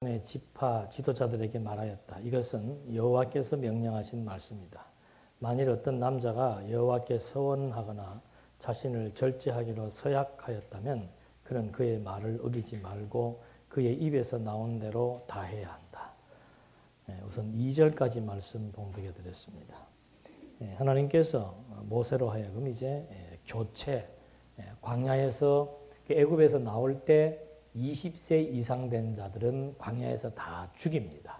의 지파 지도자들에게 말하였다. 이것은 여호와께서 명령하신 말씀이다. 만일 어떤 남자가 여호와께 서원하거나 자신을 절제하기로 서약하였다면 그는 그의 말을 어기지 말고 그의 입에서 나온 대로 다 해야 한다. 우선 2절까지 말씀 봉독해 드렸습니다. 하나님께서 모세로 하여금 이제 교체, 광야에서 애굽에서 나올 때 20세 이상 된 자들은 광야에서 다 죽입니다.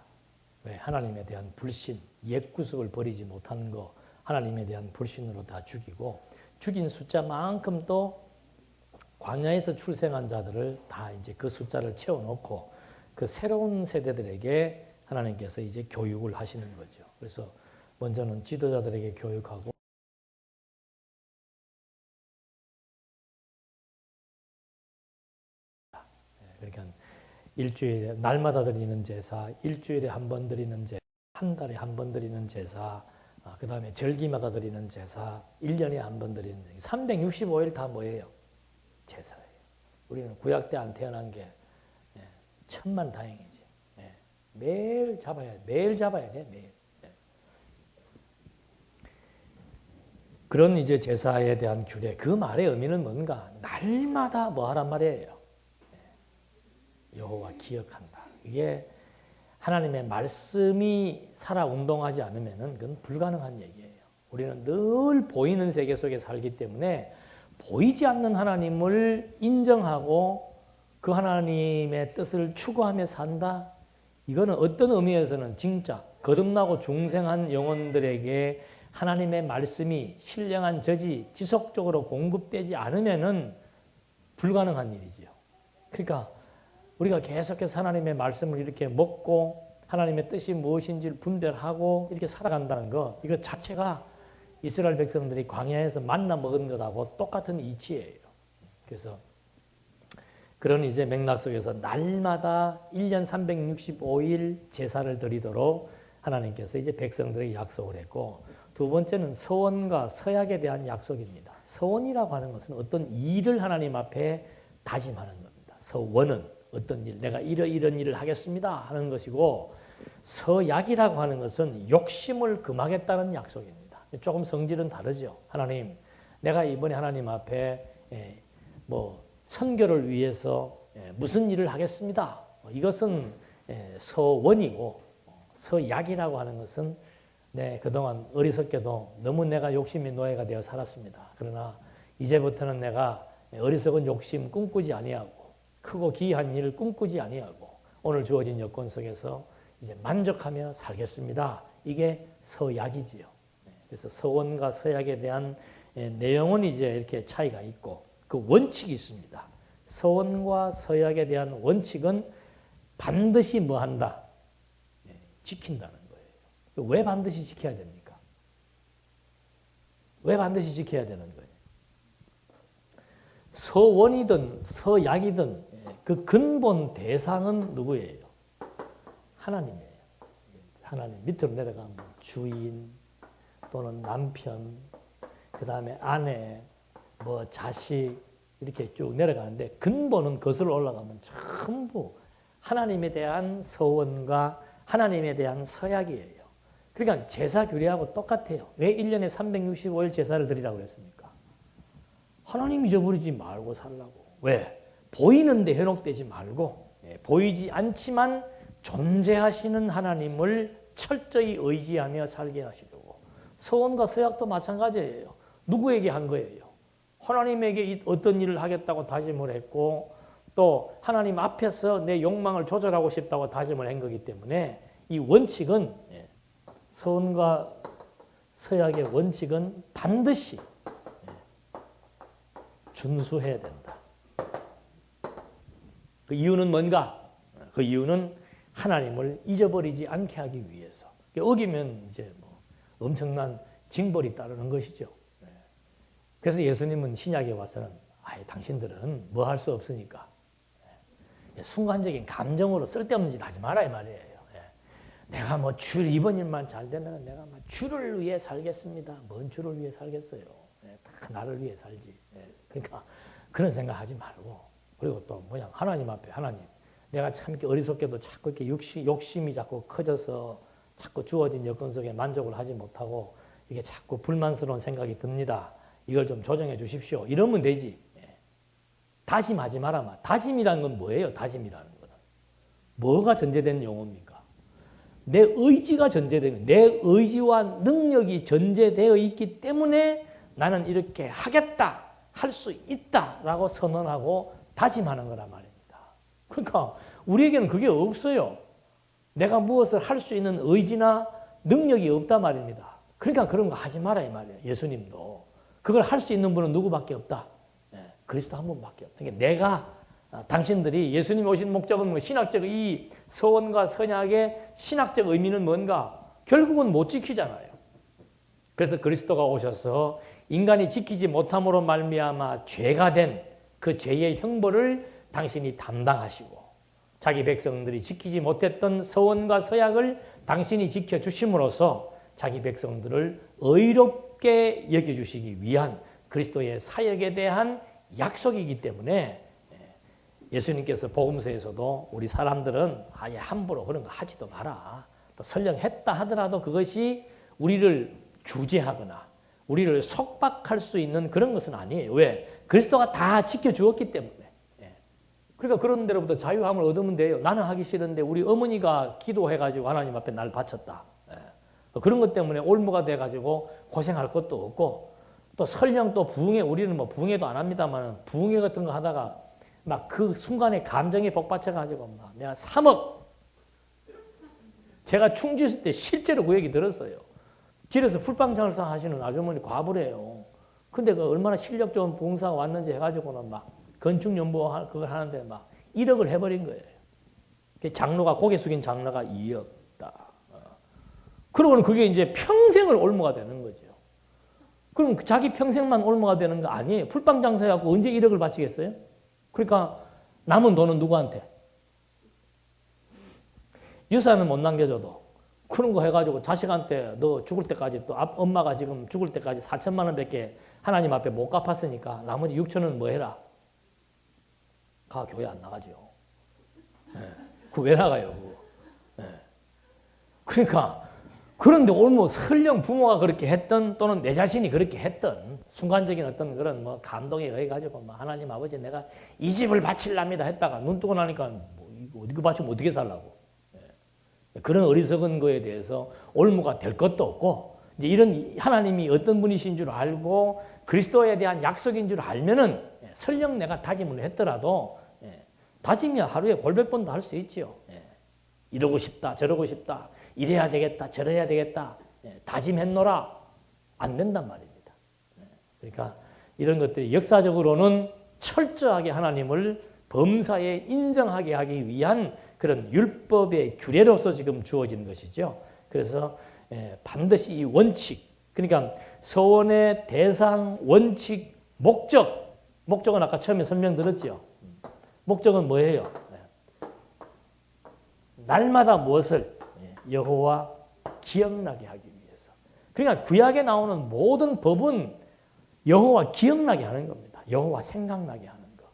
왜? 하나님에 대한 불신, 옛 구습을 버리지 못한 거, 하나님에 대한 불신으로 다 죽이고, 죽인 숫자만큼 또 광야에서 출생한 자들을 다 이제 그 숫자를 채워놓고 그 새로운 세대들에게 하나님께서 이제 교육을 하시는 거죠. 그래서 먼저는 지도자들에게 교육하고, 그러니까 일주일에 날마다 드리는 제사, 일주일에 한 번 드리는 제사, 한 달에 한 번 드리는 제사, 그 다음에 절기마다 드리는 제사, 1년에 한 번 드리는 제사, 365일 다 뭐예요? 제사예요. 우리는 구약 때 안 태어난 게 천만 다행이지. 매일 잡아야 돼, 매일. 그런 이제 제사에 대한 규례, 그 말의 의미는 뭔가? 날마다 뭐 하란 말이에요? 여호와 기억한다. 이게 하나님의 말씀이 살아 운동하지 않으면 그건 불가능한 얘기예요. 우리는 늘 보이는 세계 속에 살기 때문에 보이지 않는 하나님을 인정하고 그 하나님의 뜻을 추구하며 산다. 이거는 어떤 의미에서는 진짜 거듭나고 중생한 영혼들에게 하나님의 말씀이 신령한 젖이 지속적으로 공급되지 않으면은 불가능한 일이지요. 그러니까 우리가 계속해서 하나님의 말씀을 이렇게 먹고 하나님의 뜻이 무엇인지를 분별하고 이렇게 살아간다는 거, 이거 자체가 이스라엘 백성들이 광야에서 만나 먹은 것하고 똑같은 이치예요. 그래서 그런 이제 맥락 속에서 날마다 1년 365일 제사를 드리도록 하나님께서 이제 백성들에게 약속을 했고, 두 번째는 서원과 서약에 대한 약속입니다. 서원이라고 하는 것은 어떤 일을 하나님 앞에 다짐하는 겁니다. 서원은 어떤 일, 내가 이런 일을 하겠습니다 하는 것이고, 서약이라고 하는 것은 욕심을 금하겠다는 약속입니다. 조금 성질은 다르죠. 하나님, 내가 이번에 하나님 앞에 뭐 선교를 위해서 무슨 일을 하겠습니다. 이것은 서원이고, 서약이라고 하는 것은 그동안 어리석게도 너무 내가 욕심의 노예가 되어 살았습니다. 그러나 이제부터는 내가 어리석은 욕심 꿈꾸지 아니하고 크고 기이한 일을 꿈꾸지 아니하고 오늘 주어진 여건 속에서 이제 만족하며 살겠습니다. 이게 서약이지요. 그래서 서원과 서약에 대한 내용은 이제 이렇게 차이가 있고 그 원칙이 있습니다. 서원과 서약에 대한 원칙은 반드시 뭐 한다? 지킨다는 거예요. 왜 반드시 지켜야 됩니까? 왜 반드시 지켜야 되는 거예요? 서원이든 서약이든 그 근본 대상은 누구예요? 하나님이에요. 하나님. 밑으로 내려가면 주인 또는 남편, 그 다음에 아내, 뭐 자식 이렇게 쭉 내려가는데 근본은 거슬러 올라가면 전부 하나님에 대한 서원과 하나님에 대한 서약이에요. 그러니까 제사 규례하고 똑같아요. 왜 1년에 365일 제사를 드리라고 그랬습니까? 하나님 잊어버리지 말고 살라고. 왜? 보이는데 현혹되지 말고 보이지 않지만 존재하시는 하나님을 철저히 의지하며 살게 하시려고. 서원과 서약도 마찬가지예요. 누구에게 한 거예요? 하나님에게 어떤 일을 하겠다고 다짐을 했고 또 하나님 앞에서 내 욕망을 조절하고 싶다고 다짐을 한 거기 때문에 이 원칙은 서원과 서약의 원칙은 반드시 준수해야 된다. 그 이유는 뭔가? 그 이유는 하나님을 잊어버리지 않게 하기 위해서. 어기면 이제 뭐 엄청난 징벌이 따르는 것이죠. 그래서 예수님은 신약에 와서는 당신들은 뭐 할 수 없으니까 순간적인 감정으로 쓸데없는 짓 하지 마라 이 말이에요. 내가 뭐 이번 일만 잘 되면 내가 막 주를 위해 살겠습니다. 뭔 주를 위해 살겠어요? 다 나를 위해 살지. 그러니까 그런 생각하지 말고, 그리고 또 하나님 앞에 하나님 내가 참 이렇게 어리석게도 자꾸 이렇게 욕심이 자꾸 커져서 자꾸 주어진 여건 속에 만족을 하지 못하고 이게 자꾸 불만스러운 생각이 듭니다. 이걸 좀 조정해 주십시오. 이러면 되지. 다짐하지 마라. 다짐이라는 건 뭐예요? 다짐이라는 거는. 뭐가 전제된 용어입니까? 내 의지가 전제되는, 내 의지와 능력이 전제되어 있기 때문에 나는 이렇게 하겠다, 할 수 있다라고 선언하고 다짐하는 거란 말입니다. 그러니까 우리에게는 그게 없어요. 내가 무엇을 할 수 있는 의지나 능력이 없단 말입니다. 그러니까 그런 거 하지 마라 이 말이에요. 예수님도. 그걸 할 수 있는 분은 누구밖에 없다. 그리스도 한 분밖에 없다. 그러니까 내가 당신들이 예수님 오신 목적은 신학적 이 서원과 선약의 신학적 의미는 뭔가? 결국은 못 지키잖아요. 그래서 그리스도가 오셔서 인간이 지키지 못함으로 말미암아 죄가 된 그 죄의 형벌을 당신이 담당하시고 자기 백성들이 지키지 못했던 서원과 서약을 당신이 지켜주심으로써 자기 백성들을 의롭게 여겨주시기 위한 그리스도의 사역에 대한 약속이기 때문에 예수님께서 복음서에서도 우리 사람들은 아예 함부로 그런 거 하지도 마라. 또 설령 했다 하더라도 그것이 우리를 규제하거나 우리를 속박할 수 있는 그런 것은 아니에요. 왜? 그리스도가 다 지켜주었기 때문에. 그러니까 그런 데로부터 자유함을 얻으면 돼요. 나는 하기 싫은데 우리 어머니가 기도해가지고 하나님 앞에 날 바쳤다. 그런 것 때문에 올무가 돼가지고 고생할 것도 없고 또 설령 또 부흥회, 우리는 뭐 부흥회도 안 합니다만 부흥회 같은 거 하다가 막 그 순간에 감정이 복받쳐가지고 막 내가 3억 제가 충주 있을 때 실제로 그 얘기 들었어요. 길에서 풀빵장사 하시는 아주머니 과부래요. 근데 그 얼마나 실력 좋은 부흥사가 왔는지 해가지고는 막 건축연보 그걸 하는데 막 1억을 해버린 거예요. 장로가 고개 숙인 장로가 2억 다. 그러고는 그게 이제 평생을 올무가 되는 거죠. 그럼 자기 평생만 올무가 되는 거 아니에요. 풀빵 장사해갖고 언제 1억을 바치겠어요? 그러니까 남은 돈은 누구한테? 유산은 못 남겨줘도 그런 거 해가지고 자식한테 너 죽을 때까지 또 엄마가 지금 죽을 때까지 4천만 원밖에 하나님 앞에 못 갚았으니까 나머지 6천은 뭐 해라? 가 교회 안 나가죠. 그거 왜 나가요? 그거. 그러니까 그런데 올무 설령 부모가 그렇게 했던 또는 내 자신이 그렇게 했던 순간적인 어떤 그런 뭐 감동에 의해 가지고 뭐 하나님 아버지 내가 이 집을 바칠랍니다 했다가 눈 뜨고 나니까 뭐 이거 바치면 어떻게 살라고. 그런 어리석은 거에 대해서 올무가 될 것도 없고 이제 이런 하나님이 어떤 분이신 줄 알고 그리스도에 대한 약속인 줄 알면은 설령 내가 다짐을 했더라도 다짐이야 하루에 골백 번도 할 수 있지요. 이러고 싶다 저러고 싶다 이래야 되겠다 저래야 되겠다 다짐했노라 안 된단 말입니다. 그러니까 이런 것들이 역사적으로는 철저하게 하나님을 범사에 인정하게 하기 위한 그런 율법의 규례로서 지금 주어진 것이죠. 그래서 반드시 이 원칙, 그러니까 서원의 대상, 원칙, 목적은 아까 처음에 설명드렸죠. 목적은 뭐예요? 날마다 무엇을? 여호와 기억나게 하기 위해서. 그러니까 구약에 나오는 모든 법은 여호와 기억나게 하는 겁니다. 여호와 생각나게 하는 거.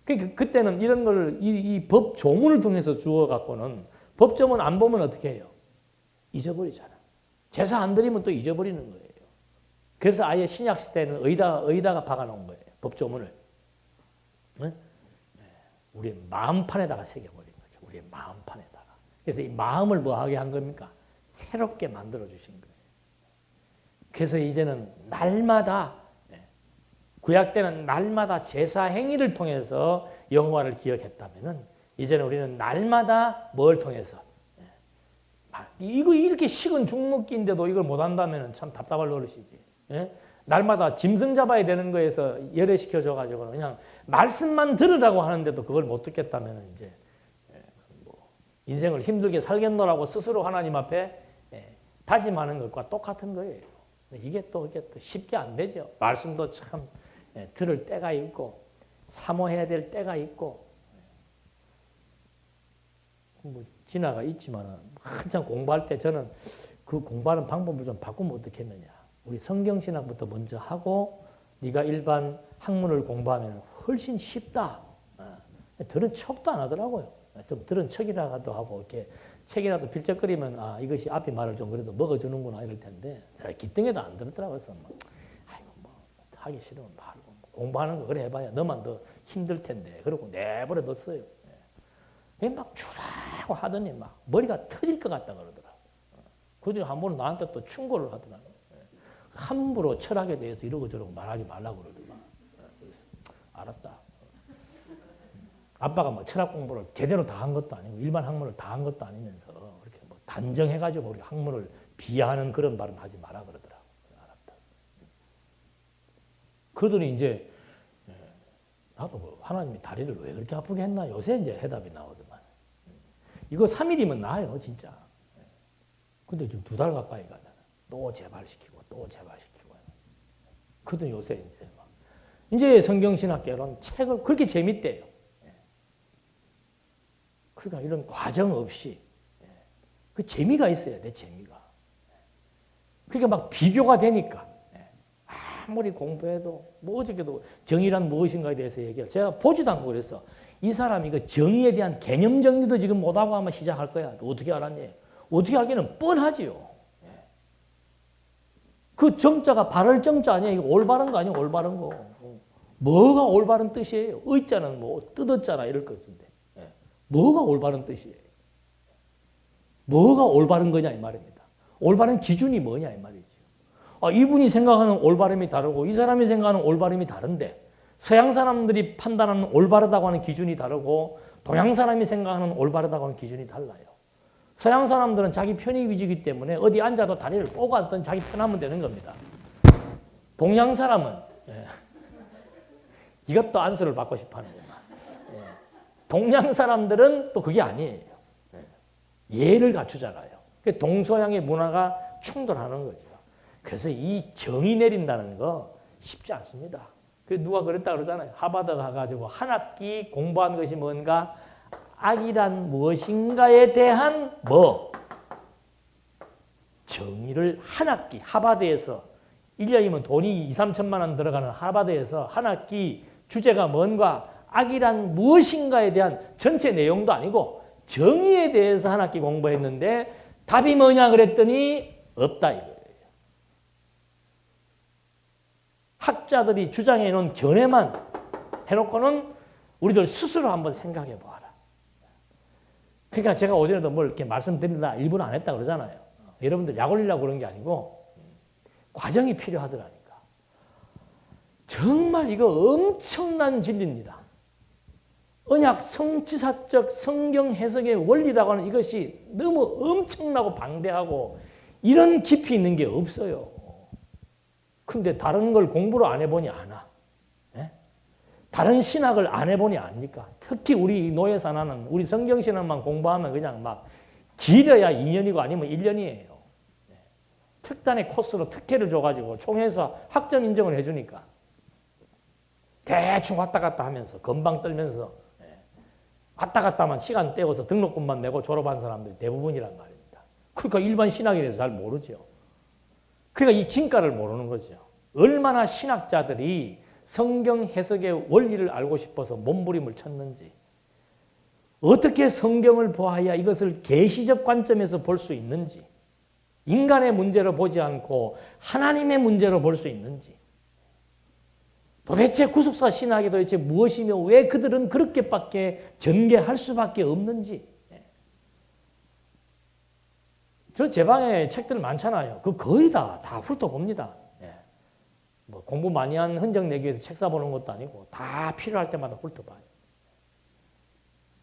그러니까 그때는 이런 걸 이 법 조문을 통해서 주어 갖고는 법조문 안 보면 어떻게 해요? 잊어버리잖아. 제사 안 드리면 또 잊어버리는 거예요. 그래서 아예 신약 시대에는 의다가 박아놓은 거예요. 법조문을. 네? 우리의 마음판에다가 새겨버린 거죠. 우리의 마음판에다가. 그래서 이 마음을 뭐하게 한 겁니까? 새롭게 만들어 주신 거예요. 그래서 이제는 날마다 구약 때는 날마다 제사 행위를 통해서 여호와를 기억했다면은 이제는 우리는 날마다 뭘 통해서 이거 이렇게 식은 죽먹기인데도 이걸 못 한다면은 참 답답할 노릇이지. 날마다 짐승 잡아야 되는 거에서 열애시켜 줘가지고 그냥 말씀만 들으라고 하는데도 그걸 못 듣겠다면 이제 뭐 인생을 힘들게 살겠노라고 스스로 하나님 앞에 다짐하는 것과 똑같은 거예요. 이게 또 쉽게 안 되죠. 말씀도 참 들을 때가 있고 사모해야 될 때가 있고 뭐 진화가 있지만 한참 공부할 때 저는 그 공부하는 방법을 좀 바꾸면 어떻겠느냐. 우리 성경신학부터 먼저 하고 네가 일반 학문을 공부하면 훨씬 쉽다. 들은 척도 안 하더라고요. 좀 들은 척이라도 하고 이렇게 책이라도 필적거리면 아 이것이 앞에 말을 좀 그래도 먹어주는구나 이럴 텐데 기뚱에도 안 들었더라고요. 그래서 뭐, 아이고 뭐 하기 싫으면 말고 공부하는 거 그래 해봐야 너만 더 힘들 텐데 그러고 내버려 뒀어요. 막 주라고 하더니 막 머리가 터질 것 같다 그러더라. 그중에 한 번은 나한테 또 충고를 하더라고요. 함부로 철학에 대해서 이러고 저러고 말하지 말라고 그러더만. 알았다. 아빠가 뭐 철학 공부를 제대로 다 한 것도 아니고 일반 학문을 다 한 것도 아니면서 그렇게 뭐 단정해가지고 우리 학문을 비하하는 그런 말은 하지 마라 그러더라고. 알았다. 그러더니 이제 나도 뭐 하나님이 다리를 왜 그렇게 아프게 했나 요새 이제 해답이 나오더만. 이거 3일이면 나아요 진짜. 근데 지금 2달 가까이 가잖아. 또 재발시키고 또 재발시키고. 그러더니 요새 이제 막 이제 성경신학계론 책을 그렇게 재밌대요. 그러니까 이런 과정 없이 그 재미가 있어야 돼 재미가. 그러니까 막 비교가 되니까 아무리 공부해도 뭐 어저께도 정의란 무엇인가에 대해서 얘기해요. 제가 보지도 않고 그랬어. 이 사람이 그 정의에 대한 개념 정리도 지금 못하고 아마 시작할 거야. 어떻게 알았니? 어떻게 알기는 뻔하지요. 그 정자가 바를 정자 아니야. 이거 올바른 거 아니야. 올바른 거. 뭐가 올바른 뜻이에요? 의자는 뭐 뜯었잖아 이럴 것인데. 뭐가 올바른 뜻이에요? 뭐가 올바른 거냐 이 말입니다. 올바른 기준이 뭐냐 이 말이죠. 이분이 생각하는 올바름이 다르고 이 사람이 생각하는 올바름이 다른데 서양 사람들이 판단하는 올바르다고 하는 기준이 다르고 동양 사람이 생각하는 올바르다고 하는 기준이 달라요. 서양 사람들은 자기 편의 위주이기 때문에 어디 앉아도 다리를 뽀고 앉든 자기 편하면 되는 겁니다. 동양 사람은 이것도 안수를 받고 싶어 하는구나. 동양 사람들은 또 그게 아니에요. 예를 갖추잖아요. 동서양의 문화가 충돌하는 거죠. 그래서 이 정의 내린다는 거 쉽지 않습니다. 누가 그랬다 그러잖아요. 하버드 가가지고 한 학기 공부한 것이 뭔가 악이란 무엇인가에 대한 정의를 한 학기 하버드에서 1년이면 돈이 2, 3천만 원 들어가는 하버드에서 한 학기 주제가 뭔가 악이란 무엇인가에 대한 전체 내용도 아니고 정의에 대해서 한 학기 공부했는데 답이 뭐냐 그랬더니 없다 이거예요. 학자들이 주장해 놓은 견해만 해놓고는 우리들 스스로 한번 생각해 보아라. 그러니까 제가 오전에도 뭘 이렇게 말씀드리다 일부러 안 했다 그러잖아요. 여러분들 약 올리려고 그런 게 아니고 과정이 필요하더라니까. 정말 이거 엄청난 진리입니다. 언약 성취사적 성경 해석의 원리라고 하는 이것이 너무 엄청나고 방대하고 이런 깊이 있는 게 없어요. 근데 다른 걸 공부를 안 해보니 아나. 다른 신학을 안 해보니 아니까. 특히 우리 노예산하는 우리 성경신학만 공부하면 그냥 막 길어야 2년이고 아니면 1년이에요. 특단의 코스로 특혜를 줘가지고 총회에서 학점 인정을 해주니까 대충 왔다 갔다 하면서 건방 떨면서 왔다 갔다만 시간 떼어서 등록금만 내고 졸업한 사람들이 대부분이란 말입니다. 그러니까 일반 신학에 대해서 잘 모르죠. 그러니까 이 진가를 모르는 거죠. 얼마나 신학자들이 성경 해석의 원리를 알고 싶어서 몸부림을 쳤는지 어떻게 성경을 보아야 이것을 계시적 관점에서 볼 수 있는지 인간의 문제로 보지 않고 하나님의 문제로 볼 수 있는지 도대체 구속사 신학이 도대체 무엇이며 왜 그들은 그렇게밖에 전개할 수밖에 없는지. 저 제 방에 책들 많잖아요. 그 거의 다 훑어봅니다. 뭐 공부 많이 한 흔적 내기 위해서 책 사보는 것도 아니고 다 필요할 때마다 훑어봐요.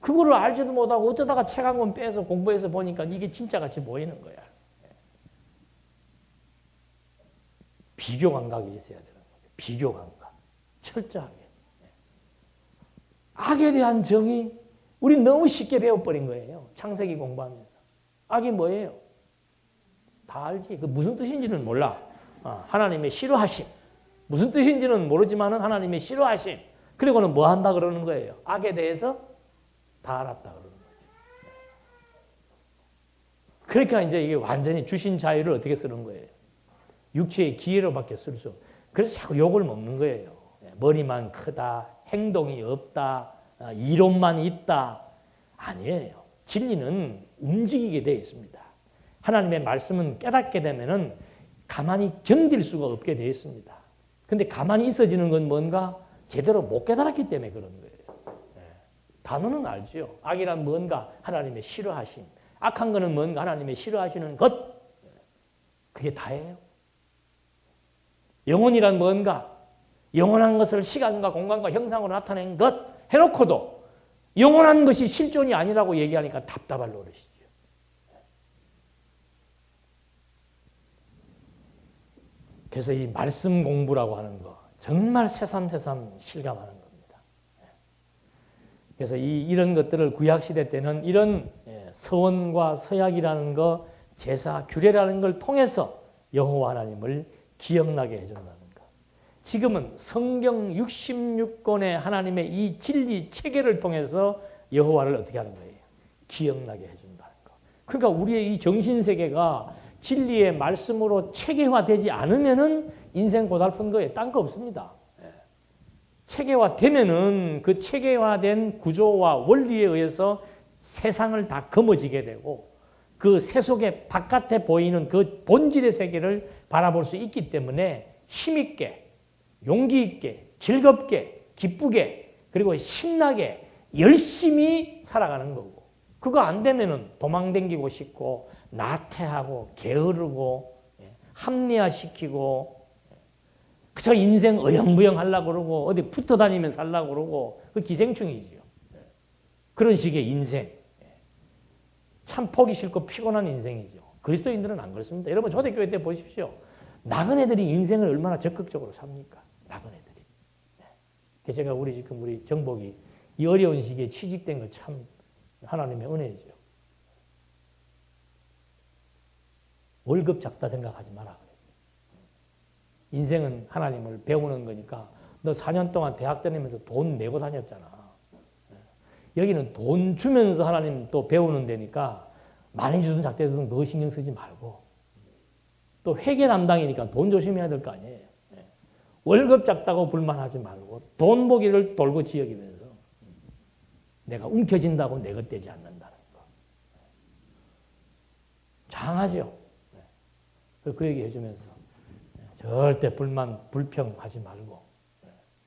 그거를 알지도 못하고 어쩌다가 책 한 권 빼서 공부해서 보니까 이게 진짜같이 보이는 거야. 비교 감각이 있어야 되는 거죠. 비교 감각. 철저하게. 악에 대한 정의, 우리 너무 쉽게 배워버린 거예요. 창세기 공부하면서. 악이 뭐예요? 다 알지. 그 무슨 뜻인지는 몰라. 하나님의 싫어하심. 무슨 뜻인지는 모르지만 하나님의 싫어하심. 그리고는 뭐 한다 그러는 거예요? 악에 대해서 다 알았다 그러는 거죠. 그러니까 이제 이게 완전히 주신 자유를 어떻게 쓰는 거예요? 육체의 기회로밖에 쓸 수. 그래서 자꾸 욕을 먹는 거예요. 머리만 크다, 행동이 없다, 이론만 있다. 아니에요. 진리는 움직이게 되어 있습니다. 하나님의 말씀은 깨닫게 되면은 가만히 견딜 수가 없게 되어 있습니다. 근데 가만히 있어지는 건 뭔가 제대로 못 깨달았기 때문에 그런 거예요. 단어는 알지요. 악이란 뭔가 하나님의 싫어하심. 악한 거는 뭔가 하나님의 싫어하시는 것. 그게 다예요. 영혼이란 뭔가 영원한 것을 시간과 공간과 형상으로 나타낸 것 해놓고도 영원한 것이 실존이 아니라고 얘기하니까 답답할 노릇이죠. 그래서 이 말씀 공부라고 하는 거 정말 새삼새삼 실감하는 겁니다. 그래서 이런 것들을 구약시대 때는 이런 서원과 서약이라는 거, 제사, 규례라는 걸 통해서 여호와 하나님을 기억나게 해준다는 거. 지금은 성경 66권의 하나님의 이 진리 체계를 통해서 여호와를 어떻게 하는 거예요? 기억나게 해준다는 거. 그러니까 우리의 이 정신세계가 진리의 말씀으로 체계화되지 않으면은 인생 고달픈 거에 딴 거 없습니다. 체계화되면은 그 체계화된 구조와 원리에 의해서 세상을 다 거머쥐게 되고 그 세속의 바깥에 보이는 그 본질의 세계를 바라볼 수 있기 때문에 힘있게, 용기있게, 즐겁게, 기쁘게, 그리고 신나게 열심히 살아가는 거고, 그거 안 되면은 도망다니고 싶고 나태하고 게으르고 합리화시키고 그저 인생 어영부영 하려고 그러고 어디 붙어 다니면 살려고 그러고 그 기생충이지요. 그런 식의 인생. 참 보기 싫고 피곤한 인생이죠. 그리스도인들은 안 그렇습니다. 여러분 초대교회 때 보십시오. 나그네들이 인생을 얼마나 적극적으로 삽니까? 나그네들이. 그래서 제가 우리 정복이 이 어려운 시기에 취직된 거 참 하나님의 은혜죠. 월급 작다 생각하지 마라. 인생은 하나님을 배우는 거니까 너 4년 동안 대학 다니면서 돈 내고 다녔잖아. 여기는 돈 주면서 하나님 또 배우는 데니까 많이 주든 작게 주든 그거 신경 쓰지 말고 또 회계 담당이니까 돈 조심해야 될 거 아니에요. 월급 작다고 불만하지 말고 돈 보기를 돌고 지어기면서 내가 움켜진다고 내 것 되지 않는다는 거. 장하죠. 그 얘기 해주면서 절대 불만, 불평하지 말고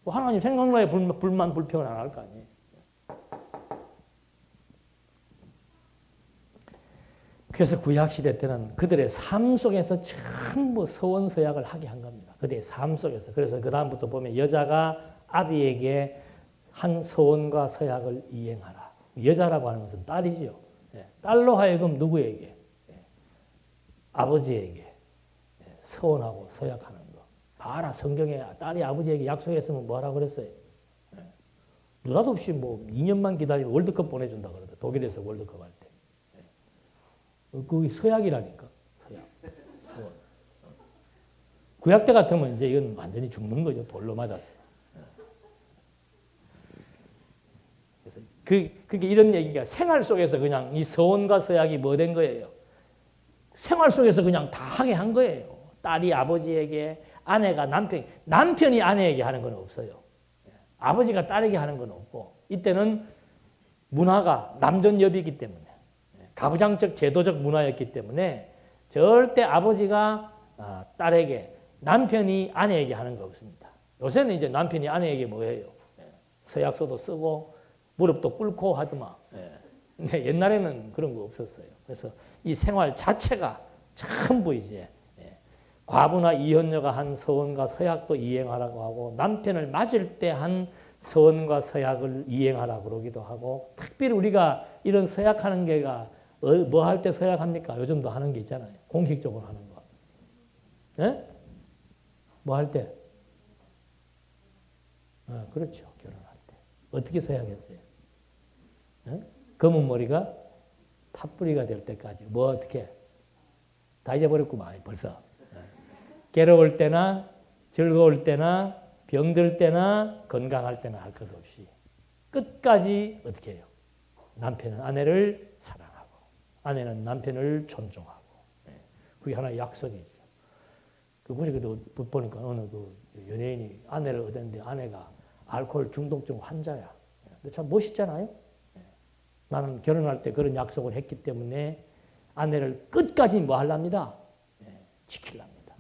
하나님 생각나야 불만, 불평을 안 할 거 아니에요. 그래서 구약시대 때는 그들의 삶 속에서 전부 서원서약을 하게 한 겁니다. 그들의 삶 속에서. 그래서 그 다음부터 보면 여자가 아비에게 한 서원과 서약을 이행하라. 여자라고 하는 것은 딸이지요. 딸로 하여금 누구에게? 아버지에게 서원하고 서약하는 거. 봐라, 성경에 딸이 아버지에게 약속했으면 뭐하라고 그랬어요? 느닷없이 뭐 2년만 기다리면 월드컵 보내준다 그러다. 독일에서 월드컵 할 때. 그게 서약이라니까. 서약. 서원. 구약 때 같으면 이제 이건 완전히 죽는 거죠. 돌로 맞았어요. 그래서 그게 이런 얘기가 생활 속에서 그냥 이 서원과 서약이 뭐 된 거예요? 생활 속에서 그냥 다 하게 한 거예요. 딸이 아버지에게, 아내가 남편이 아내에게 하는 건 없어요. 아버지가 딸에게 하는 건 없고, 이때는 문화가 남존여비이기 때문에, 가부장적 제도적 문화였기 때문에 절대 아버지가 딸에게, 남편이 아내에게 하는 거 없습니다. 요새는 이제 남편이 아내에게 뭐 해요? 서약서도 쓰고, 무릎도 꿇고 하더만. 근데 옛날에는 그런 거 없었어요. 그래서 이 생활 자체가 전부 이제 과부나 이혼녀가 한 서원과 서약도 이행하라고 하고 남편을 맞을 때 한 서원과 서약을 이행하라고 그러기도 하고 특별히 우리가 이런 서약하는 게가 뭐 할 때 서약합니까? 요즘도 하는 게 있잖아요. 공식적으로 하는 거. 네? 뭐 할 때? 그렇죠. 결혼할 때. 어떻게 서약했어요? 네? 검은 머리가 팥뿌리가 될 때까지 뭐 어떻게? 다 잊어버렸구만 벌써. 괴로울 때나 즐거울 때나 병들 때나 건강할 때나 할 것 없이 끝까지 어떻게 해요? 남편은 아내를 사랑하고 아내는 남편을 존중하고 그게 하나의 약속이죠. 그래도 보니까 어느 그 연예인이 아내를 얻었는데 아내가 알코올 중독증 환자야. 근데 참 멋있잖아요. 나는 결혼할 때 그런 약속을 했기 때문에 아내를 끝까지 뭐 하랍니다? 지키랍니다.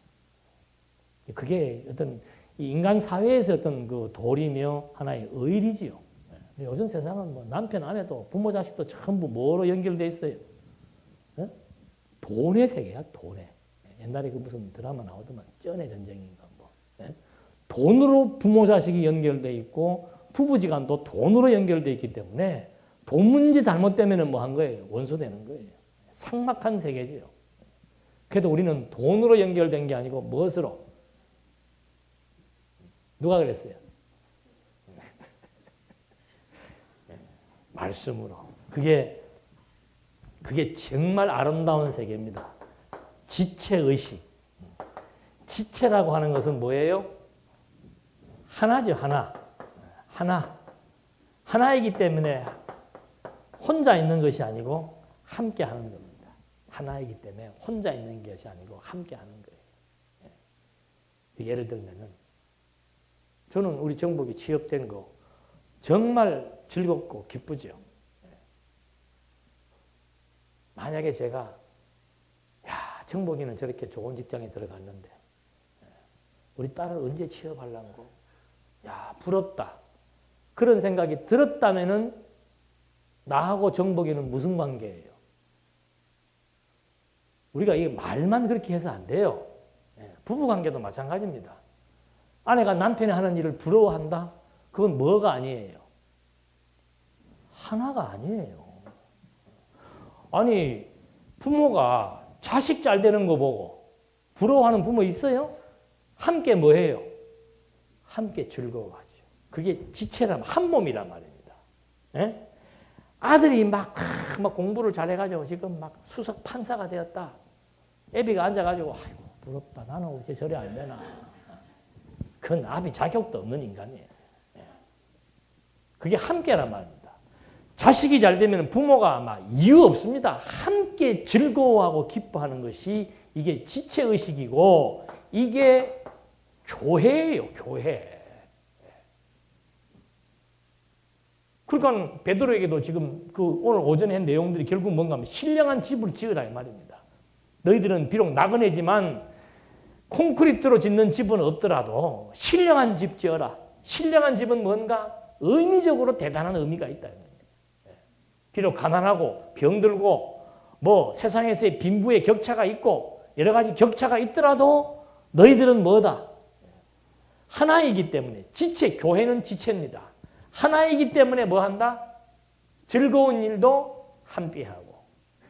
그게 어떤 인간 사회에서 어떤 그 도리며 하나의 의리지요. 요즘 세상은 뭐 남편, 아내도 부모, 자식도 전부 뭐로 연결되어 있어요? 돈의 세계야, 돈에. 옛날에 그 무슨 드라마 나오더만, 쩐의 전쟁인가 뭐. 돈으로 부모, 자식이 연결되어 있고, 부부지간도 돈으로 연결되어 있기 때문에 돈 문제 잘못되면 뭐 한 거예요? 원수되는 거예요. 삭막한 세계지요. 그래도 우리는 돈으로 연결된 게 아니고 무엇으로? 누가 그랬어요? 말씀으로. 그게 정말 아름다운 세계입니다. 지체의식. 지체라고 하는 것은 뭐예요? 하나죠, 하나. 하나이기 때문에 혼자 있는 것이 아니고 함께 하는 겁니다. 하나이기 때문에 혼자 있는 것이 아니고 함께 하는 거예요. 예를 들면은 저는 우리 정복이 취업된 거 정말 즐겁고 기쁘죠. 만약에 제가 정복이는 저렇게 좋은 직장에 들어갔는데 우리 딸을 언제 취업하려고? 부럽다. 그런 생각이 들었다면은 나하고 정복이는 무슨 관계예요? 우리가 이 말만 그렇게 해서 안 돼요. 부부관계도 마찬가지입니다. 아내가 남편이 하는 일을 부러워한다? 그건 뭐가 아니에요? 하나가 아니에요. 아니, 부모가 자식 잘 되는 거 보고 부러워하는 부모 있어요? 함께 뭐 해요? 함께 즐거워하죠. 그게 지체란 한 몸이란 말입니다. 아들이 막 공부를 잘해가지고 지금 막 수석 판사가 되었다. 애비가 앉아가지고 아이고 부럽다. 나는 어째 저리 안 되나. 그건 아비 자격도 없는 인간이에요. 그게 함께란 말입니다. 자식이 잘 되면 부모가 막 이유 없습니다. 함께 즐거워하고 기뻐하는 것이 이게 지체의식이고 이게 교회예요. 교회. 그러니까 베드로에게도 지금 그 오늘 오전에 한 내용들이 결국 뭔가 하면 신령한 집을 지으라 이 말입니다. 너희들은 비록 나그네지만 콘크리트로 짓는 집은 없더라도 신령한 집 지어라. 신령한 집은 뭔가 의미적으로 대단한 의미가 있다. 비록 가난하고 병들고 뭐 세상에서의 빈부의 격차가 있고 여러 가지 격차가 있더라도 너희들은 뭐다? 하나이기 때문에 지체, 교회는 지체입니다. 하나이기 때문에 뭐 한다? 즐거운 일도 함께하고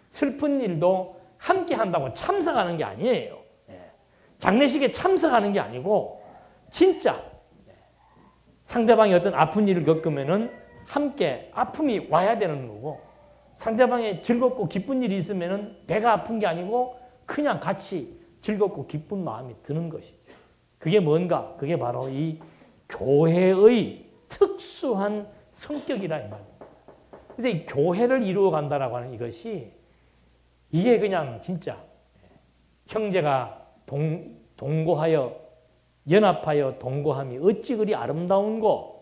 슬픈 일도 함께한다고 참석하는 게 아니에요. 장례식에 참석하는 게 아니고 진짜 상대방이 어떤 아픈 일을 겪으면은 함께 아픔이 와야 되는 거고 상대방의 즐겁고 기쁜 일이 있으면은 배가 아픈 게 아니고 그냥 같이 즐겁고 기쁜 마음이 드는 것이죠. 그게 뭔가? 그게 바로 이 교회의 특수한 성격이라 이 말입니다. 그래서 이 교회를 이루어 간다라고 하는 이것이 이게 그냥 진짜 형제가 동거하여 연합하여 동거함이 어찌 그리 아름다운 거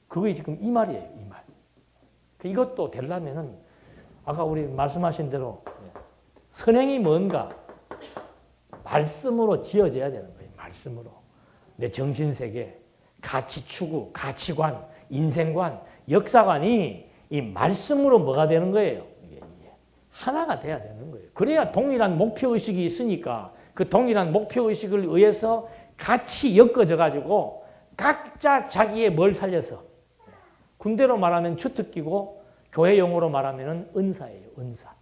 그게 지금 이 말이에요. 이 말. 이것도 되려면은 아까 우리 말씀하신 대로 선행이 뭔가 말씀으로 지어져야 되는 거예요. 말씀으로. 내 정신세계, 가치 추구, 가치관, 인생관, 역사관이 이 말씀으로 뭐가 되는 거예요? 이게 하나가 돼야 되는 거예요. 그래야 동일한 목표의식이 있으니까 그 동일한 목표의식을 의해서 같이 엮어져 가지고 각자 자기의 뭘 살려서 군대로 말하면 주특기고 교회 용어로 말하면 은사예요. 은사.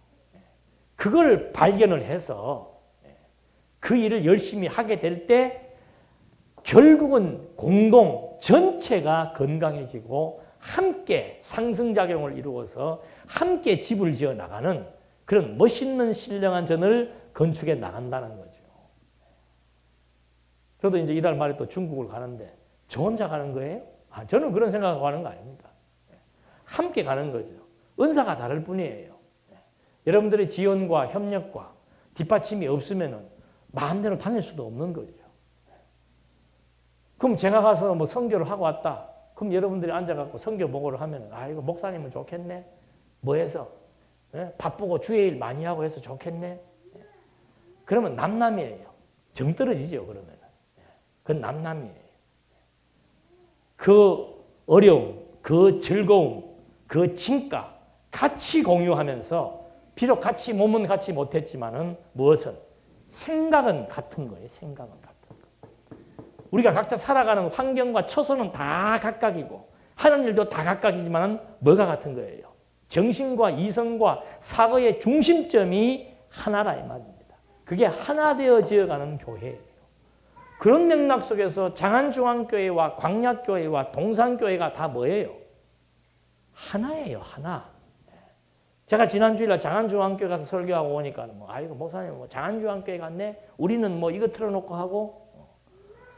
그걸 발견을 해서 그 일을 열심히 하게 될 때 결국은 공동 전체가 건강해지고 함께 상승작용을 이루어서 함께 집을 지어 나가는 그런 멋있는 신령한 전을 건축해 나간다는 거죠. 저도 이제 이달 말에 또 중국을 가는데 저 혼자 가는 거예요? 저는 그런 생각하고 가는 거 아닙니다. 함께 가는 거죠. 은사가 다를 뿐이에요. 여러분들의 지원과 협력과 뒷받침이 없으면 마음대로 다닐 수도 없는 거죠. 그럼 제가 가서 뭐 선교를 하고 왔다. 그럼 여러분들이 앉아갖고 선교 보고를 하면 이거 목사님은 좋겠네. 뭐 해서? 바쁘고 주의 일 많이 하고 해서 좋겠네? 그러면 남남이에요. 정 떨어지죠, 그러면. 그건 남남이에요. 그 어려움, 그 즐거움, 그 진가 같이 공유하면서 비록 같이 몸은 같이 못했지만은 무엇은? 생각은 같은 거예요. 생각은 같은 거. 우리가 각자 살아가는 환경과 처소는 다 각각이고 하는 일도 다 각각이지만은 뭐가 같은 거예요? 정신과 이성과 사고의 중심점이 하나라 이 말입니다. 그게 하나 되어지어가는 교회예요. 그런 맥락 속에서 장안중앙교회와 광약교회와 동산교회가 다 뭐예요? 하나예요, 하나. 제가 지난 주일날 장안중앙교회 가서 설교하고 오니까 아이고 목사님 장안중앙교회 갔네? 우리는 이거 틀어놓고 하고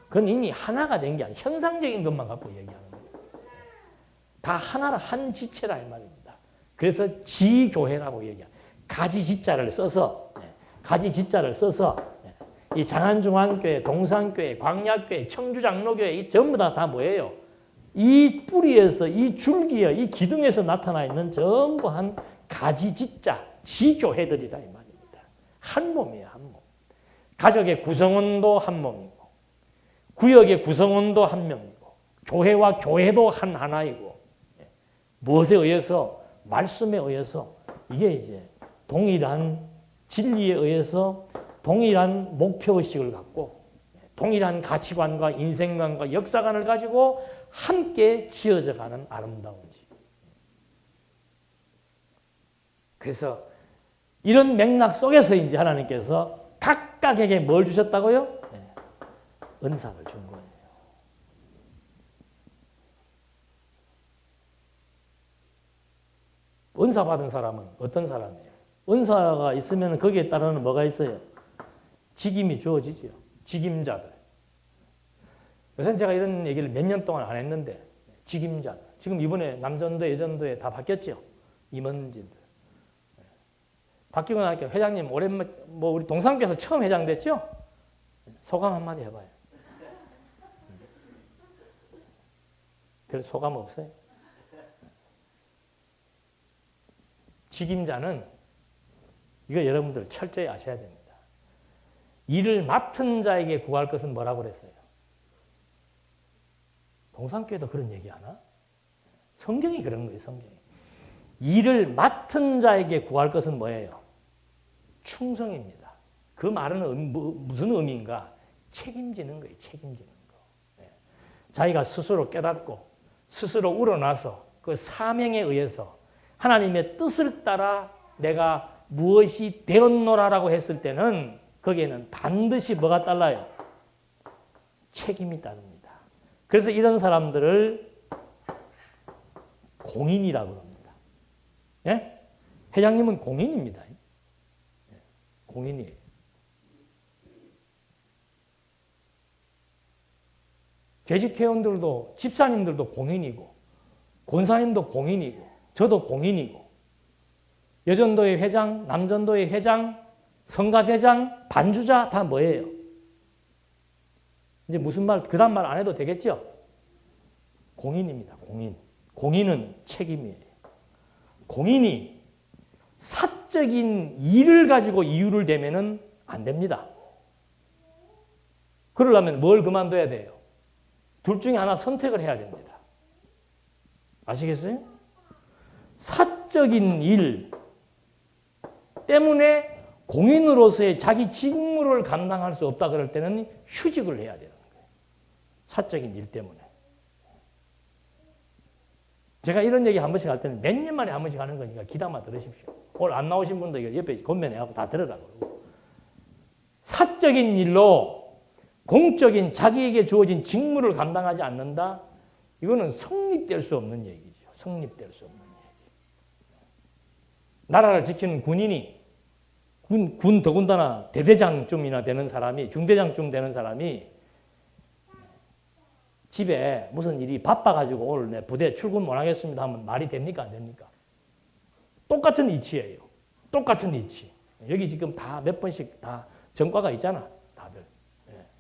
그건 이미 하나가 된 게 아니라 현상적인 것만 갖고 얘기하는 거예요. 다 하나라, 한 지체라 이 말입니다. 그래서 지교회라고 얘기해요. 가지지자를 써서 이 장안중앙교회, 동산교회, 광약교회, 청주장로교회 이 전부 다 뭐예요? 이 뿌리에서, 이 줄기에, 이 기둥에서 나타나 있는 전부 한 가지지자, 지교회들이다 이 말입니다. 한 몸이에요, 한 몸. 가족의 구성원도 한 몸이고, 구역의 구성원도 한 명이고, 교회와 교회도 하나이고, 무엇에 의해서? 말씀에 의해서 이게 이제 동일한 진리에 의해서 동일한 목표의식을 갖고 동일한 가치관과 인생관과 역사관을 가지고 함께 지어져가는 아름다운 집. 그래서 이런 맥락 속에서 이제 하나님께서 각각에게 뭘 주셨다고요? 은사를 준 거예요. 은사 받은 사람은 어떤 사람이에요? 은사가 있으면 거기에 따르는 뭐가 있어요? 직임이 주어지죠. 직임자들. 요새 제가 이런 얘기를 몇 년 동안 안 했는데 직임자들. 지금 이번에 남전도 여전도에 다 바뀌었죠. 임원진들. 바뀌고 나니까 회장님 오랜만에 우리 동산교에서 처음 회장 됐죠? 소감 한마디 해봐요. 별 소감 없어요? 직임자는 이거 여러분들 철저히 아셔야 됩니다. 일을 맡은 자에게 구할 것은 뭐라고 그랬어요? 동산교회도 그런 얘기 하나? 성경이 그런 거예요, 성경이. 일을 맡은 자에게 구할 것은 뭐예요? 충성입니다. 그 말은 무슨 의미인가? 책임지는 거예요, 책임지는 거. 자기가 스스로 깨닫고 스스로 우러나서 그 사명에 의해서 하나님의 뜻을 따라 내가 무엇이 되었노라라고 했을 때는 거기에는 반드시 뭐가 달라요? 책임이 따릅니다. 그래서 이런 사람들을 공인이라고 합니다. 예? 회장님은 공인입니다. 공인이에요. 재직회원들도 집사님들도 공인이고 권사님도 공인이고 저도 공인이고 여전도의 회장, 남전도의 회장, 성가대장, 반주자 다 뭐예요? 이제 무슨 말, 그 다음 말 안 해도 되겠죠? 공인입니다. 공인. 공인은 책임이에요. 공인이 사적인 일을 가지고 이유를 대면은 안 됩니다. 그러려면 뭘 그만둬야 돼요? 둘 중에 하나 선택을 해야 됩니다. 아시겠어요? 사적인 일 때문에 공인으로서의 자기 직무를 감당할 수 없다 그럴 때는 휴직을 해야 되는 거예요. 사적인 일 때문에. 제가 이런 얘기 한 번씩 할 때는 몇 년 만에 한 번씩 하는 거니까 귀담아 들으십시오. 오늘 안 나오신 분도 옆에 건면해갖고 다 들으라고. 사적인 일로 공적인 자기에게 주어진 직무를 감당하지 않는다? 이거는 성립될 수 없는 얘기죠. 성립될 수 없는 얘기. 나라를 지키는 군인이 군 더군다나 대대장쯤이나 되는 사람이 중대장쯤 되는 사람이 집에 무슨 일이 바빠가지고 오늘 내 부대 출근 못 하겠습니다 하면 말이 됩니까? 안 됩니까? 똑같은 이치예요. 똑같은 이치. 여기 지금 다 몇 번씩 다 전과가 있잖아. 다들.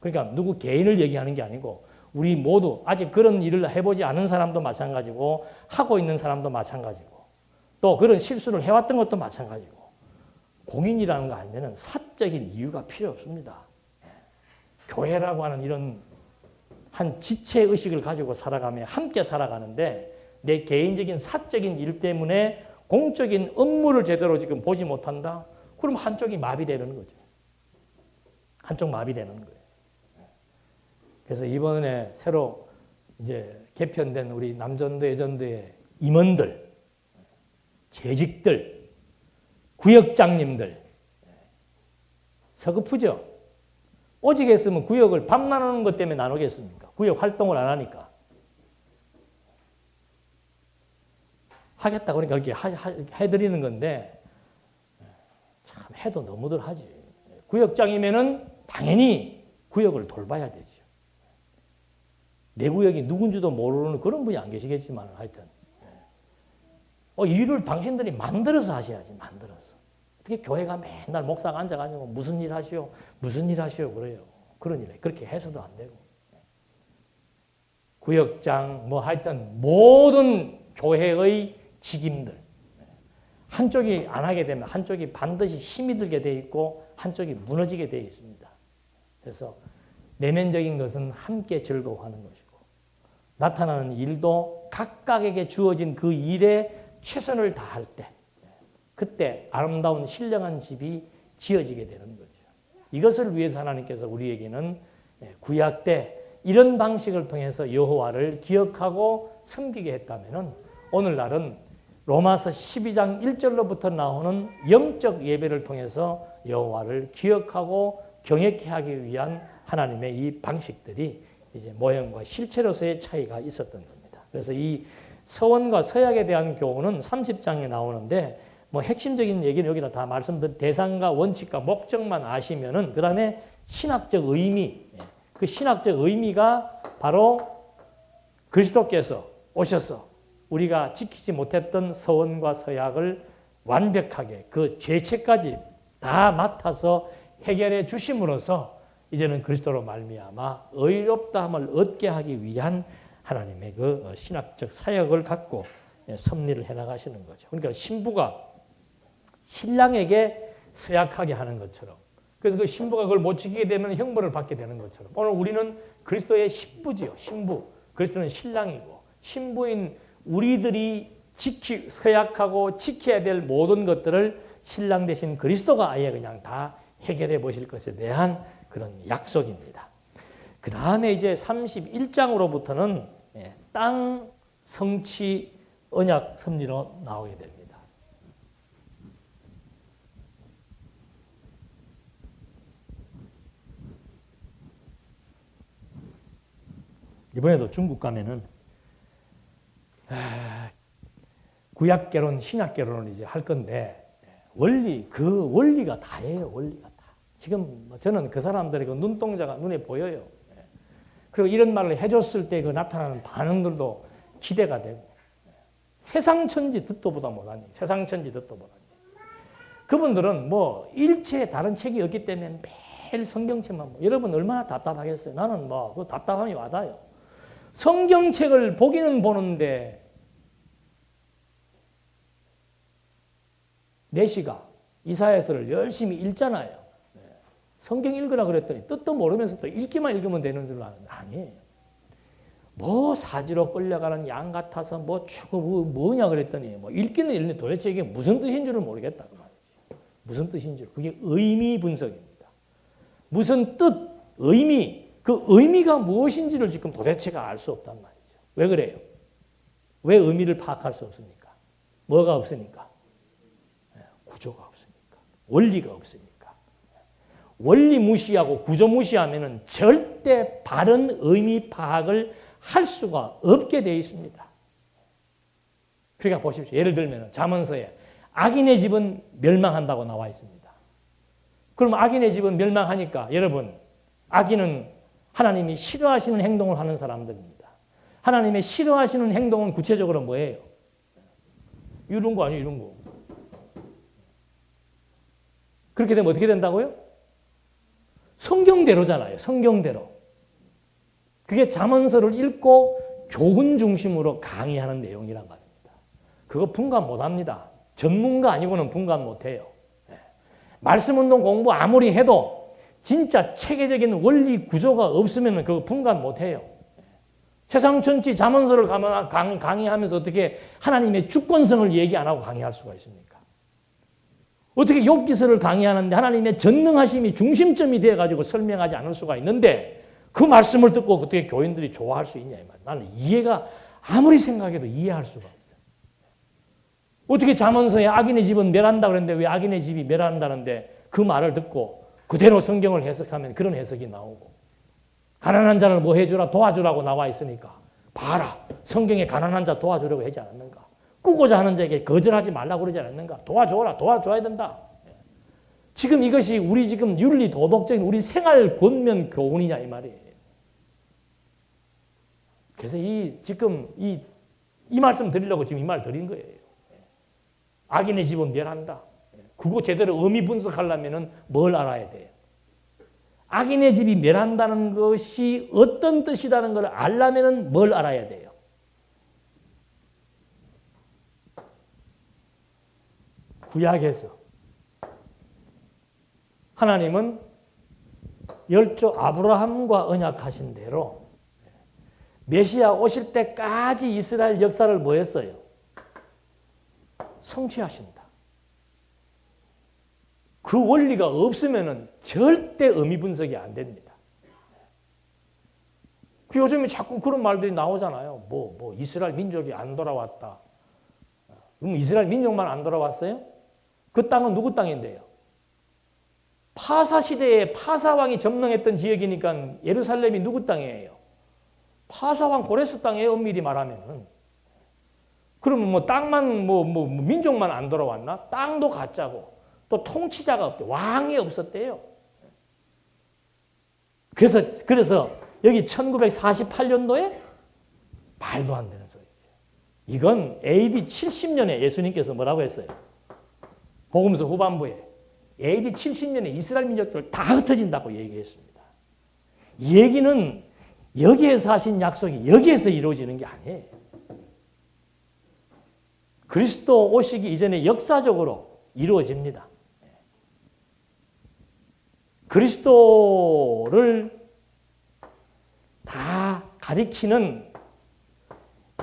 그러니까 누구 개인을 얘기하는 게 아니고 우리 모두 아직 그런 일을 해보지 않은 사람도 마찬가지고 하고 있는 사람도 마찬가지고 또 그런 실수를 해왔던 것도 마찬가지고 공인이라는 거 하면은 사적인 이유가 필요 없습니다. 교회라고 하는 이런 한 지체의식을 가지고 살아가며 함께 살아가는데 내 개인적인 사적인 일 때문에 공적인 업무를 제대로 지금 보지 못한다? 그럼 한쪽이 마비되는 거죠. 한쪽 마비되는 거예요. 그래서 이번에 새로 이제 개편된 우리 남전도 여전도의 임원들, 재직들, 구역장님들 서글프죠? 오직 했으면 구역을 밥 나누는 것 때문에 나누겠습니까? 구역 활동을 안 하니까. 하겠다 그러니까 그렇게 해드리는 건데 참 해도 너무들 하지. 구역장이면은 당연히 구역을 돌봐야 되죠. 내 구역이 누군지도 모르는 그런 분이 안 계시겠지만 하여튼 이 일을 당신들이 만들어서 하셔야지. 만들어서. 어떻게 교회가 맨날 목사가 앉아가지고 무슨 일 하시오? 무슨 일 하시오? 그래요. 그런 일 그렇게 해서도 안 되고. 구역장 뭐 하여튼 모든 교회의 직임들 한쪽이 안 하게 되면 한쪽이 반드시 힘이 들게 돼 있고 한쪽이 무너지게 돼 있습니다. 그래서 내면적인 것은 함께 즐거워하는 것이고 나타나는 일도 각각에게 주어진 그 일에 최선을 다할 때 그때 아름다운 신령한 집이 지어지게 되는 거죠. 이것을 위해서 하나님께서 우리에게는 구약 때 이런 방식을 통해서 여호와를 기억하고 섬기게 했다면 오늘날은 로마서 12장 1절로부터 나오는 영적 예배를 통해서 여호와를 기억하고 경외케 하기 위한 하나님의 이 방식들이 이제 모형과 실체로서의 차이가 있었던 겁니다. 그래서 이 서원과 서약에 대한 교훈은 30장에 나오는데 뭐 핵심적인 얘기는 여기다 다 말씀드린 대상과 원칙과 목적만 아시면은 그 다음에 신학적 의미, 그 신학적 의미가 바로 그리스도께서 오셔서 우리가 지키지 못했던 서원과 서약을 완벽하게 그 죄책까지 다 맡아서 해결해 주심으로써 이제는 그리스도로 말미암아 의롭다함을 얻게 하기 위한 하나님의 그 신학적 사역을 갖고 섭리를 해나가시는 거죠. 그러니까 신부가 신랑에게 서약하게 하는 것처럼 그래서 그 신부가 그걸 못 지키게 되면 형벌을 받게 되는 것처럼 오늘 우리는 그리스도의 신부지요. 신부. 그리스도는 신랑이고 신부인 우리들이 서약하고 지켜야 될 모든 것들을 신랑 대신 그리스도가 아예 그냥 다 해결해 보실 것에 대한 그런 약속입니다. 그 다음에 이제 31장으로부터는 땅 성취 언약 섭리로 나오게 됩니다. 이번에도 중국 가면은 구약개론, 신약개론을 이제 할 건데 그 원리가 다예요. 원리가 다. 지금 저는 그 사람들의 그 눈동자가 눈에 보여요. 그리고 이런 말을 해줬을 때 그 나타나는 반응들도 기대가 되고 세상천지 듣도 보다 못하니 세상천지 듣도 못하니 그분들은 뭐 일체 다른 책이 없기 때문에 매일 성경책만 여러분 얼마나 답답하겠어요. 나는 뭐 그 답답함이 와닿아요. 성경책을 보기는 보는데 4시가 이사야서를 열심히 읽잖아요. 성경 읽으라 그랬더니 뜻도 모르면서 또 읽기만 읽으면 되는 줄 아는데 아니에요. 뭐 사지로 끌려가는 양 같아서 뭐 뭐냐 그랬더니 뭐 읽기는 읽는데 도대체 이게 무슨 뜻인 줄을 모르겠다 그 말이지. 무슨 뜻인 줄. 그게 의미 분석입니다. 무슨 뜻, 의미, 그 의미가 무엇인지를 지금 도대체가 알 수 없단 말이죠. 왜 그래요? 왜 의미를 파악할 수 없습니까? 뭐가 없으니까? 구조가 없으니까. 원리가 없으니까. 원리 무시하고 구조 무시하면은 절대 바른 의미 파악을 할 수가 없게 되어 있습니다. 그러니까 보십시오. 예를 들면 잠언서에 악인의 집은 멸망한다고 나와 있습니다. 그럼 악인의 집은 멸망하니까 여러분 악인은 하나님이 싫어하시는 행동을 하는 사람들입니다. 하나님의 싫어하시는 행동은 구체적으로 뭐예요? 이런 거 아니에요? 이런 거. 그렇게 되면 어떻게 된다고요? 성경대로잖아요. 성경대로. 그게 잠언서를 읽고 교훈 중심으로 강의하는 내용이란 말입니다. 그거 분간 못합니다. 전문가 아니고는 분간 못해요. 말씀운동 공부 아무리 해도 진짜 체계적인 원리 구조가 없으면 그거 분간 못해요. 최상천치 잠언서를 강의하면서 어떻게 하나님의 주권성을 얘기 안 하고 강의할 수가 있습니까? 어떻게 욥기서를 강의하는데 하나님의 전능하심이 중심점이 되어가지고 설명하지 않을 수가 있는데 그 말씀을 듣고 어떻게 교인들이 좋아할 수 있냐 이 말. 나는 이해가 아무리 생각해도 이해할 수가 없어요. 어떻게 잠언서에 악인의 집은 멸한다 그랬는데 왜 악인의 집이 멸한다는데 그 말을 듣고 그대로 성경을 해석하면 그런 해석이 나오고 가난한 자를 뭐 해주라 도와주라고 나와 있으니까 봐라 성경에 가난한 자 도와주려고 하지 않았는가 꾸고자 하는 자에게 거절하지 말라고 그러지 않았는가 도와줘라 도와줘야 된다. 지금 이것이 우리 지금 윤리 도덕적인 우리 생활 권면 교훈이냐 이 말이에요. 그래서 지금 이 말씀 드리려고 지금 이 말 드린 거예요. 악인의 집은 멸한다. 그거 제대로 의미 분석하려면 뭘 알아야 돼요? 악인의 집이 멸한다는 것이 어떤 뜻이라는 걸 알려면 뭘 알아야 돼요? 구약에서 하나님은 열조 아브라함과 언약하신 대로 메시아 오실 때까지 이스라엘 역사를 뭐 했어요? 성취하신다. 그 원리가 없으면 절대 의미 분석이 안 됩니다. 요즘에 자꾸 그런 말들이 나오잖아요. 이스라엘 민족이 안 돌아왔다. 그럼 이스라엘 민족만 안 돌아왔어요? 그 땅은 누구 땅인데요? 파사 시대에 파사왕이 점령했던 지역이니까 예루살렘이 누구 땅이에요? 파사왕 고레스 땅이에요. 엄밀히 말하면은. 그러면 땅만 민족만 안 돌아왔나? 땅도 가짜고 또 통치자가 없대. 왕이 없었대요. 그래서 여기 1948년도에 말도 안 되는 소리죠. 이건 AD 70년에 예수님께서 뭐라고 했어요? 복음서 후반부에 AD 70년에 이스라엘 민족들 다 흩어진다고 얘기했습니다. 이 얘기는 여기에서 하신 약속이 여기에서 이루어지는 게 아니에요. 그리스도 오시기 이전에 역사적으로 이루어집니다. 그리스도를 다 가리키는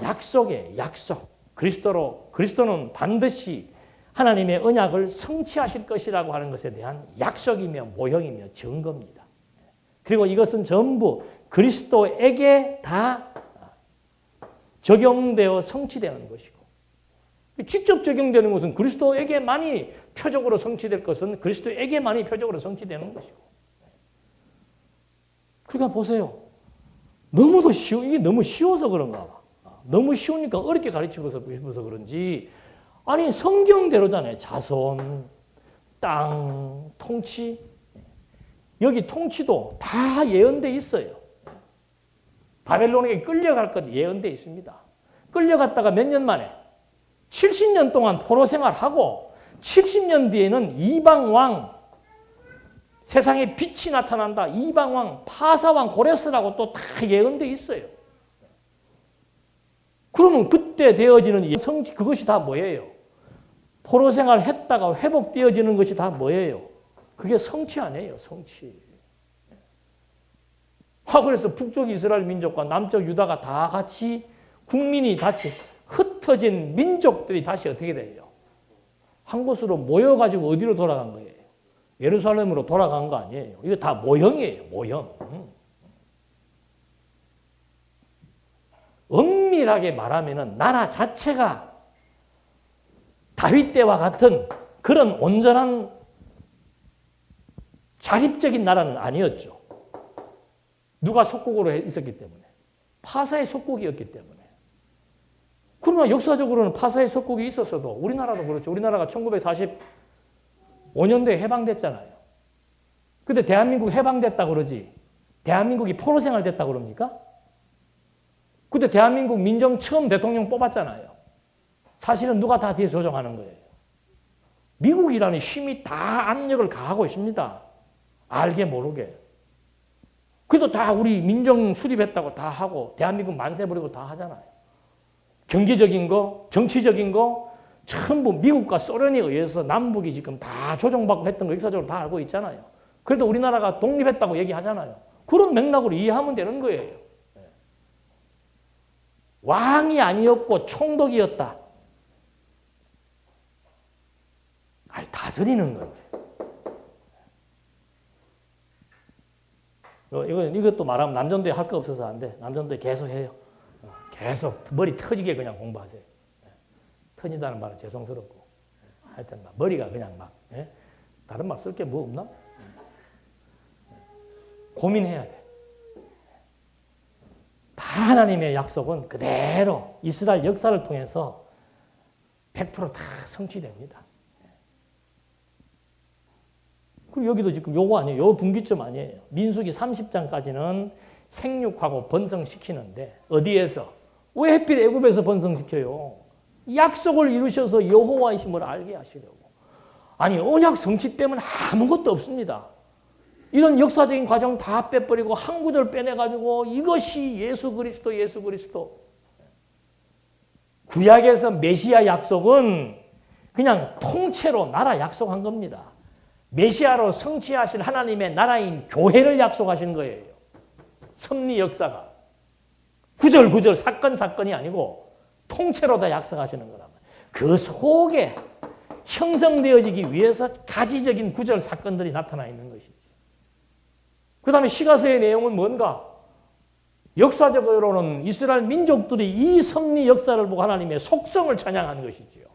약속의 약속. 그리스도는 반드시 하나님의 언약을 성취하실 것이라고 하는 것에 대한 약속이며 모형이며 증거입니다. 그리고 이것은 전부 그리스도에게 다 적용되어 성취되는 것이고 직접 적용되는 것은 그리스도에게만이 표적으로 성취될 것은 그리스도에게만이 표적으로 성취되는 것이고 그러니까 보세요. 이게 너무 쉬워서 그런가 봐. 너무 쉬우니까 어렵게 가르치고 싶어서 그런지 아니 성경대로잖아요. 자손, 땅, 통치. 여기 통치도 다 예언돼 있어요. 바벨론에게 끌려갈 것 예언돼 있습니다. 끌려갔다가 몇 년 만에 70년 동안 포로 생활하고 70년 뒤에는 이방왕 세상에 빛이 나타난다. 이방왕 파사왕 고레스라고 또 다 예언돼 있어요. 그러면 그때 되어지는 성취 그것이 다 뭐예요? 포로 생활 했다가 회복되어지는 것이 다 뭐예요? 그게 성취 아니에요. 성취. 그래서 북쪽 이스라엘 민족과 남쪽 유다가 다 같이 국민이 같이 흩어진 민족들이 다시 어떻게 돼요? 한 곳으로 모여가지고 어디로 돌아간 거예요? 예루살렘으로 돌아간 거 아니에요. 이거 다 모형이에요. 모형. 엄밀하게 말하면 나라 자체가 다윗 때와 같은 그런 온전한 자립적인 나라는 아니었죠. 누가 속국으로 있었기 때문에. 파사의 속국이었기 때문에. 그러나 역사적으로는 파사의 속국이 있었어도 우리나라도 그렇죠. 우리나라가 1945년도에 해방됐잖아요. 근데 대한민국 해방됐다 그러지. 대한민국이 포로 생활 됐다 그럽니까? 근데 대한민국 민정 처음 대통령 뽑았잖아요. 사실은 누가 다 뒤에 조정하는 거예요. 미국이라는 힘이 다 압력을 가하고 있습니다. 알게 모르게. 그래도 다 우리 민정 수립했다고 다 하고 대한민국 만세 부리고 다 하잖아요. 경제적인 거, 정치적인 거 전부 미국과 소련에 의해서 남북이 지금 다 조종받고 했던 거 역사적으로 다 알고 있잖아요. 그래도 우리나라가 독립했다고 얘기하잖아요. 그런 맥락으로 이해하면 되는 거예요. 왕이 아니었고 총독이었다. 아니, 다스리는 거예요. 이것도 말하면 남전도에 할 거 없어서 안 돼. 남전도에 계속 해요. 계속 머리 터지게 그냥 공부하세요. 터진다는 말은 죄송스럽고. 하여튼 막 머리가 그냥 막, 다른 말 쓸 게 뭐 없나? 고민해야 돼. 다 하나님의 약속은 그대로 이스라엘 역사를 통해서 100% 다 성취됩니다. 그리고 여기도 지금 요거 아니에요. 요 분기점 아니에요. 민수기 30장까지는 생육하고 번성시키는데 어디에서? 왜 하필 애굽에서 번성시켜요? 약속을 이루셔서 여호와의 힘을 알게 하시려고. 아니, 언약 성취 때문에 아무것도 없습니다. 이런 역사적인 과정 다 빼버리고 한 구절 빼내가지고 이것이 예수 그리스도, 예수 그리스도. 구약에서 메시아 약속은 그냥 통째로 나라 약속한 겁니다. 메시아로 성취하신 하나님의 나라인 교회를 약속하신 거예요. 섭리 역사가. 구절구절 사건이 아니고 통째로 다 약속하시는 거란 말이에요. 그 속에 형성되어지기 위해서 가지적인 구절 사건들이 나타나 있는 것이죠. 그 다음에 시가서의 내용은 뭔가? 역사적으로는 이스라엘 민족들이 이 섭리 역사를 보고 하나님의 속성을 찬양한 것이지요.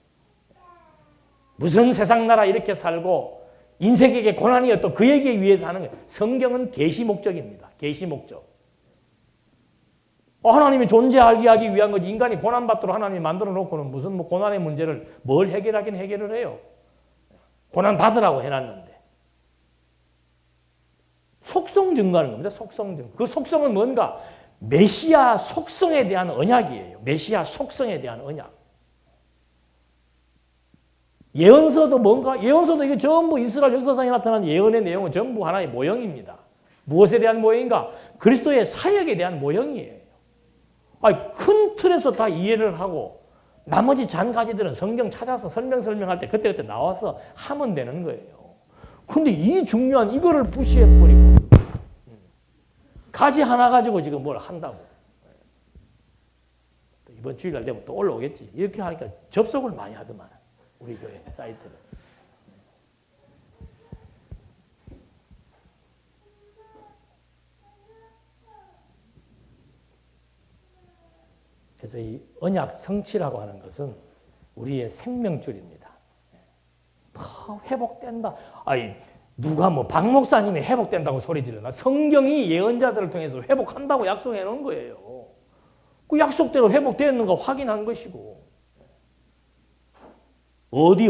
무슨 세상 나라 이렇게 살고 인생에게 고난이었던 그에게 위해서 하는 거예요. 성경은 계시 목적입니다. 계시 목적. 하나님이 존재하게 하기 위한 거지. 인간이 고난받도록 하나님이 만들어 놓고는 무슨 뭐 고난의 문제를 뭘 해결하긴 해결을 해요. 고난 받으라고 해놨는데. 속성 증거하는 겁니다. 속성 증거. 그 속성은 뭔가? 메시아 속성에 대한 언약이에요. 메시아 속성에 대한 언약. 예언서도 뭔가? 예언서도 이게 전부 이스라엘 역사상에 나타난 예언의 내용은 전부 하나의 모형입니다. 무엇에 대한 모형인가? 그리스도의 사역에 대한 모형이에요. 아니, 큰 틀에서 다 이해를 하고 나머지 잔가지들은 성경 찾아서 설명할 때 그때그때 나와서 하면 되는 거예요. 근데 이 중요한 이거를 무시해버리고 가지 하나 가지고 지금 뭘 한다고. 이번 주일날 되면 또 올라오겠지. 이렇게 하니까 접속을 많이 하더만. 우리 교회 사이트를. 그래서 이 언약 성취라고 하는 것은 우리의 생명줄입니다. 회복된다. 아니, 누가 뭐 박 목사님이 회복된다고 소리 지르나? 성경이 예언자들을 통해서 회복한다고 약속해 놓은 거예요. 그 약속대로 회복되었는가 확인한 것이고. 어디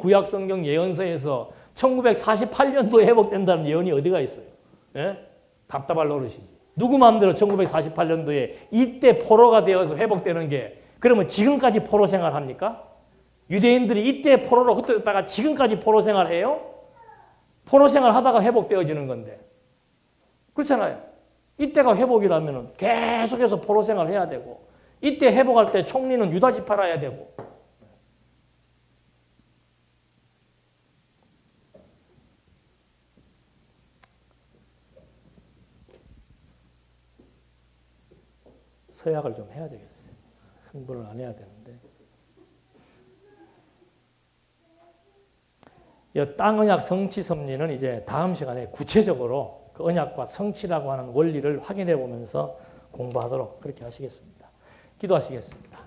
구약 성경 예언서에서 1948년도에 회복된다는 예언이 어디가 있어요? 예? 답답할 노릇이지. 누구 마음대로 1948년도에 이때 포로가 되어서 회복되는 게 그러면 지금까지 포로 생활합니까? 유대인들이 이때 포로로 흩어졌다가 지금까지 포로 생활해요? 포로 생활하다가 회복되어지는 건데. 그렇잖아요. 이때가 회복이라면 계속해서 포로 생활해야 되고 이때 회복할 때 총리는 유다지 팔아야 되고 서약을 좀 해야 되겠어요. 흥분을 안 해야 되는데. 이 땅 언약 성취 섭리는 이제 다음 시간에 구체적으로 그 언약과 성취라고 하는 원리를 확인해 보면서 공부하도록 그렇게 하시겠습니다. 기도하시겠습니다.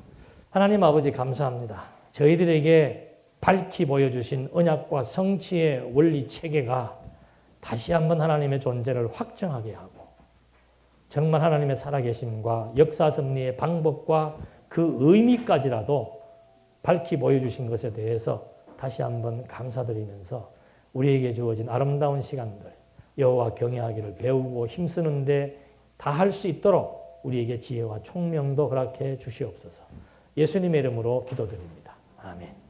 하나님 아버지 감사합니다. 저희들에게 밝히 보여주신 언약과 성취의 원리 체계가 다시 한번 하나님의 존재를 확정하게 하고 정말 하나님의 살아계심과 역사 섭리의 방법과 그 의미까지라도 밝히 보여주신 것에 대해서 다시 한번 감사드리면서 우리에게 주어진 아름다운 시간들 여호와 경외하기를 배우고 힘쓰는데 다 할 수 있도록 우리에게 지혜와 총명도 허락해 주시옵소서. 예수님의 이름으로 기도드립니다. 아멘.